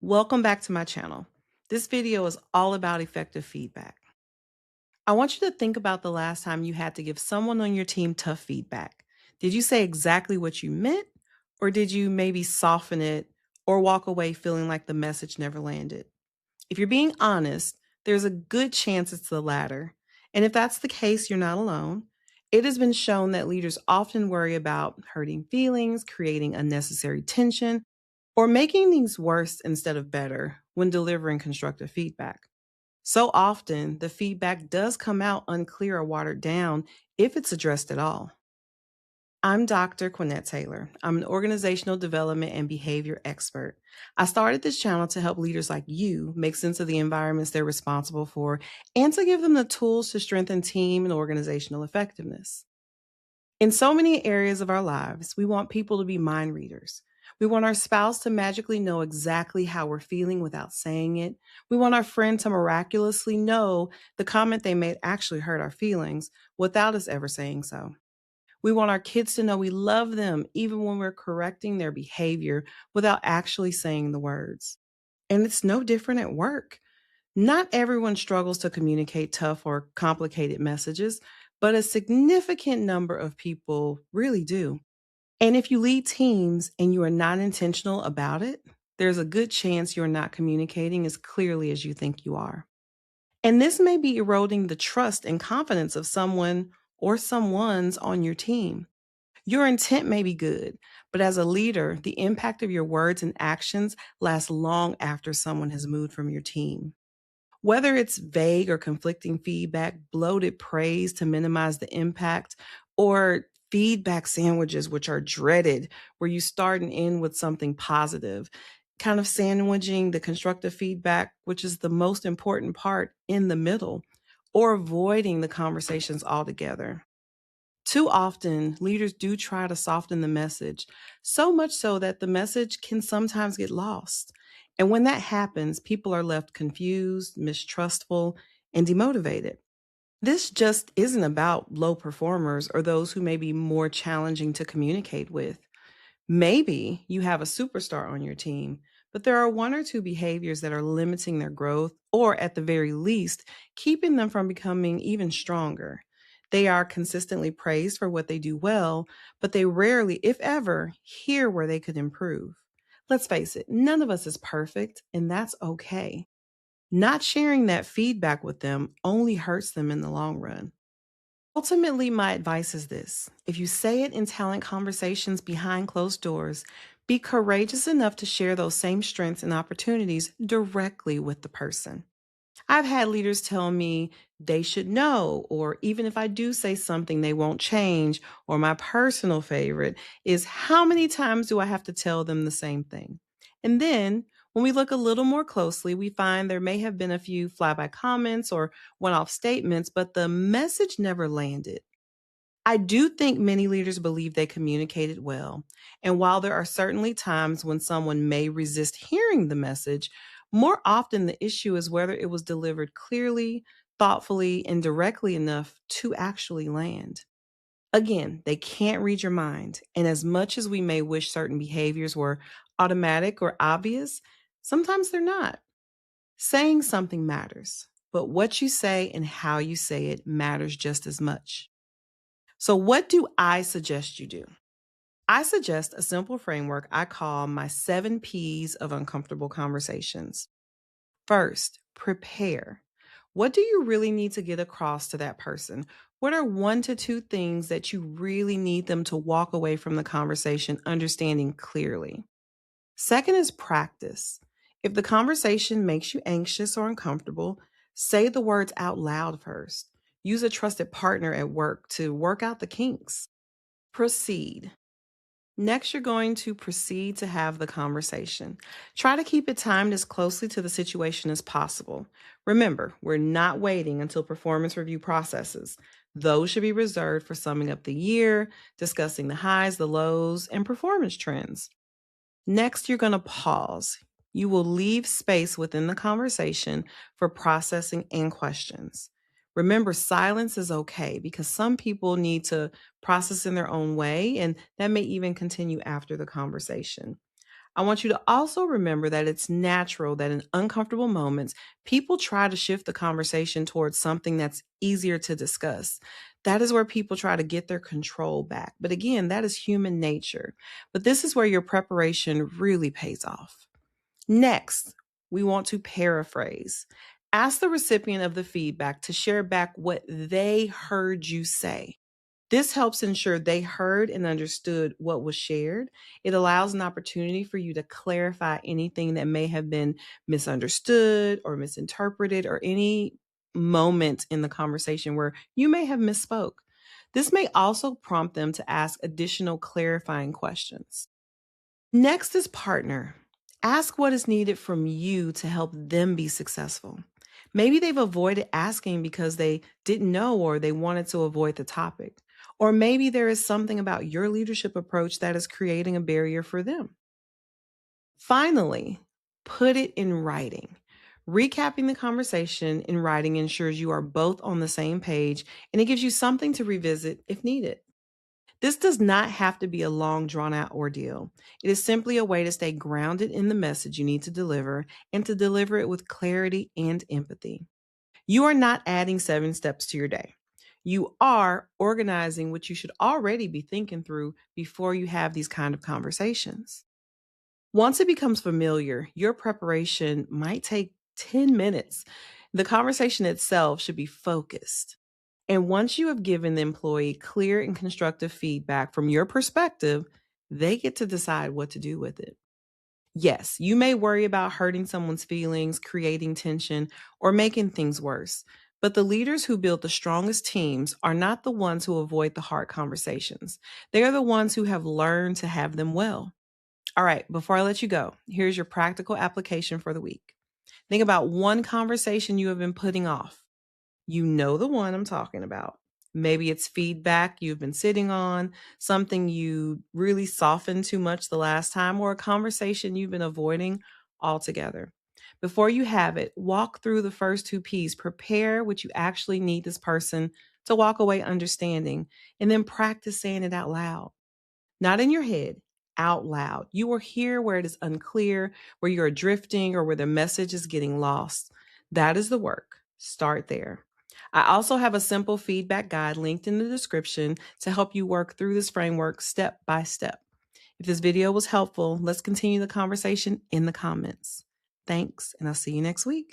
Welcome back to my channel. This video is all about effective feedback. I want you to think about the last time you had to give someone on your team tough feedback. Did you say exactly what you meant, or did you maybe soften it or walk away feeling like the message never landed? If you're being honest, there's a good chance it's the latter. And if that's the case, you're not alone. It has been shown that leaders often worry about hurting feelings, creating unnecessary tension, or making things worse instead of better when delivering constructive feedback. So often, the feedback does come out unclear or watered down if it's addressed at all. I'm Dr. Quinette Taylor. I'm an organizational development and behavior expert. I started this channel to help leaders like you make sense of the environments they're responsible for and to give them the tools to strengthen team and organizational effectiveness. In so many areas of our lives, we want people to be mind readers. We want our spouse to magically know exactly how we're feeling without saying it. We want our friend to miraculously know the comment they made actually hurt our feelings without us ever saying so. We want our kids to know we love them even when we're correcting their behavior without actually saying the words. And it's no different at work. Not everyone struggles to communicate tough or complicated messages, but a significant number of people really do. And if you lead teams and you are not intentional about it, there's a good chance you're not communicating as clearly as you think you are. And this may be eroding the trust and confidence of someone or someone's on your team. Your intent may be good, but as a leader, the impact of your words and actions lasts long after someone has moved from your team. Whether it's vague or conflicting feedback, bloated praise to minimize the impact, or feedback sandwiches, which are dreaded, where you start and end with something positive, kind of sandwiching the constructive feedback, which is the most important part, in the middle, or avoiding the conversations altogether. Too often, leaders do try to soften the message, so much so that the message can sometimes get lost. And when that happens, people are left confused, mistrustful, and demotivated. This just isn't about low performers or those who may be more challenging to communicate with. Maybe you have a superstar on your team, but there are one or two behaviors that are limiting their growth, or at the very least, keeping them from becoming even stronger. They are consistently praised for what they do well, but they rarely, if ever, hear where they could improve. Let's face it, none of us is perfect, and that's okay. Not sharing that feedback with them only hurts them in the long run. Ultimately, my advice is this: if you say it in talent conversations behind closed doors, be courageous enough to share those same strengths and opportunities directly with the person. I've had leaders tell me they should know, or even if I do say something, they won't change. Or my personal favorite is, how many times do I have to tell them the same thing? And then when we look a little more closely, we find there may have been a few flyby comments or one off statements, but the message never landed. I do think many leaders believe they communicated well. And while there are certainly times when someone may resist hearing the message, more often the issue is whether it was delivered clearly, thoughtfully, and directly enough to actually land. Again, they can't read your mind. And as much as we may wish certain behaviors were automatic or obvious, sometimes they're not. Saying something matters, but what you say and how you say it matters just as much. So, what do I suggest you do? I suggest a simple framework I call my 7 P's of uncomfortable conversations. First, prepare. What do you really need to get across to that person? What are 1 to 2 things that you really need them to walk away from the conversation understanding clearly? Second is practice. If the conversation makes you anxious or uncomfortable, say the words out loud first. Use a trusted partner at work to work out the kinks. Proceed. Next, you're going to proceed to have the conversation. Try to keep it timed as closely to the situation as possible. Remember, we're not waiting until performance review processes. Those should be reserved for summing up the year, discussing the highs, the lows, and performance trends. Next, you're going to pause. You will leave space within the conversation for processing and questions. Remember, silence is okay because some people need to process in their own way, and that may even continue after the conversation. I want you to also remember that it's natural that in uncomfortable moments, people try to shift the conversation towards something that's easier to discuss. That is where people try to get their control back. But again, that is human nature. But this is where your preparation really pays off. Next, we want to paraphrase. Ask the recipient of the feedback to share back what they heard you say. This helps ensure they heard and understood what was shared. It allows an opportunity for you to clarify anything that may have been misunderstood or misinterpreted, or any moment in the conversation where you may have misspoke. This may also prompt them to ask additional clarifying questions. Next is partner. Ask what is needed from you to help them be successful. Maybe they've avoided asking because they didn't know or they wanted to avoid the topic. Or maybe there is something about your leadership approach that is creating a barrier for them. Finally, put it in writing. Recapping the conversation in writing ensures you are both on the same page, and it gives you something to revisit if needed. This does not have to be a long, drawn out ordeal. It is simply a way to stay grounded in the message you need to deliver and to deliver it with clarity and empathy. You are not adding 7 steps to your day. You are organizing what you should already be thinking through before you have these kind of conversations. Once it becomes familiar, your preparation might take 10 minutes. The conversation itself should be focused. And once you have given the employee clear and constructive feedback from your perspective, they get to decide what to do with it. Yes, you may worry about hurting someone's feelings, creating tension, or making things worse. But the leaders who build the strongest teams are not the ones who avoid the hard conversations. They are the ones who have learned to have them well. All right, before I let you go, here's your practical application for the week. Think about one conversation you have been putting off. You know the one I'm talking about. Maybe it's feedback you've been sitting on, something you really softened too much the last time, or a conversation you've been avoiding altogether. Before you have it, walk through the first two P's. Prepare what you actually need this person to walk away understanding, and then practice saying it out loud. Not in your head, out loud. You will hear where it is unclear, where you're drifting, or where the message is getting lost. That is the work. Start there. I also have a simple feedback guide linked in the description to help you work through this framework step by step. If this video was helpful, let's continue the conversation in the comments. Thanks, and I'll see you next week.